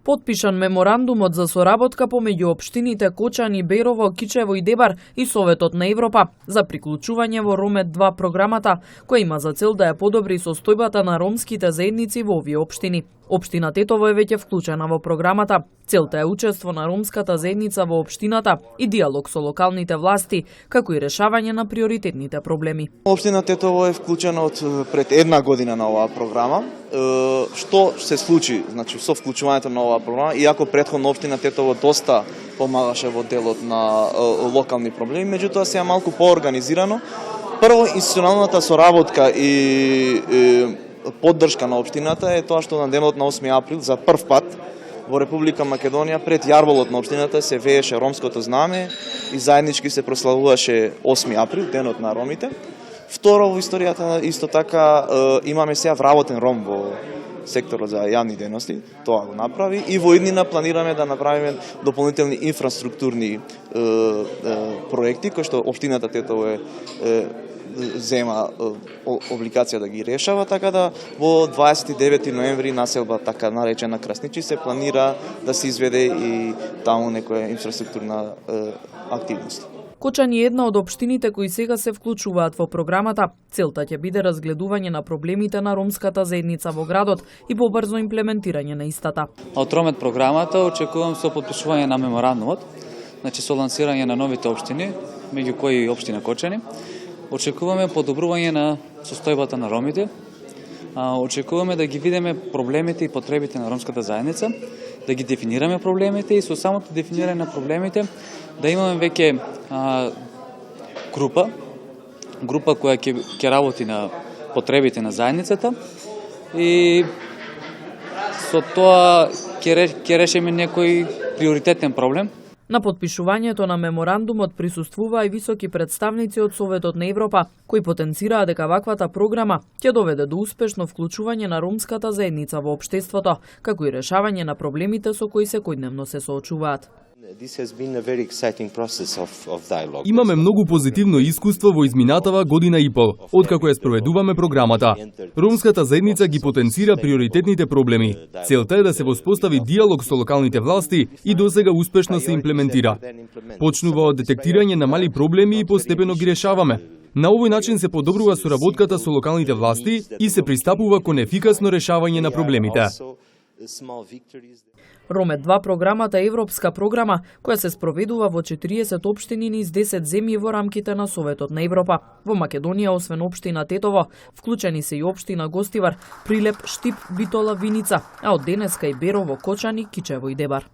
Потпишан меморандумот за соработка помеѓу општините Кочани, Берово, Кичево и Дебар и Советот на Европа за приклучување во Ромет 2 програмата, која има за цел да ја подобри состојбата на ромските заедници во овие општини. Општина Тетово е веќе вклучена во програмата. Целта е учество на ромската заедница во општината и диалог со локалните власти, како и решавање на приоритетните проблеми. Општина Тетово е вклучена од пред една година на оваа програма. Што се случи, значи со вклучувањето на оваа програма, иако претходно општина Тетово доста помагаше во делот на локални проблеми, меѓутоа сега малку поорганизирано. Прво, институционалната соработка и поддршка на општината е тоа што на денот на 8 април за прв пат во Република Македонија пред јарболот на општината се вееше ромското знаме и заеднички се прославуваше 8 април, денот на ромите. Второ, во историјата исто така имаме сега вработен ром во секторот за јавни дејности, тоа го направи и во иднина планираме да направиме дополнителни инфраструктурни проекти кои што општината Тетово зема обликација да ги решава, така да во 29 ноември населба така наречена Красничи се планира да се изведе и таму некоја инфраструктурна активност. Кочани е една од општините кои сега се вклучуваат во програмата. Целта ќе биде разгледување на проблемите на ромската заедница во градот и побрзо имплементирање на истата. Од Ромет програмата очекувам со потпишување на меморандумот, значи со лансирање на новите општини, меѓу кои и општина Кочани. Очекуваме подобрување на состојбата на ромите. Очекуваме да ги видиме проблемите и потребите на ромската заедница, да ги дефинираме проблемите и со самото дефинирање на проблемите да имаме веќе група која ќе работи на потребите на заедницата и со тоа ќе решиме некој приоритетен проблем. На потпишувањето на меморандумот присуствуваа и високи представници од Советот на Европа, кои потенцираа дека ваквата програма ќе доведе до успешно вклучување на ромската заедница во општеството, како и решавање на проблемите со кои секојдневно се соочуваат. Имаме многу позитивно искуство во изминатава година и пол, откако ја спроведуваме програмата. Ромската заедница ги потенцира приоритетните проблеми. Целта е да се воспостави диалог со локалните власти и досега успешно се имплементира. Почнува од детектирање на мали проблеми и постепено ги решаваме. На овој начин се подобрува соработката со локалните власти и се пристапува кон ефикасно решавање на проблемите. Ромет 2 програмата е европска програма која се спроведува во 40 општини низ 10 земји во рамките на Советот на Европа. Во Македонија, освен општина Тетово, вклучени се и општина Гостивар, Прилеп, Штип, Битола, Виница, а од денеска и Берово, Кочани, Кичево и Дебар.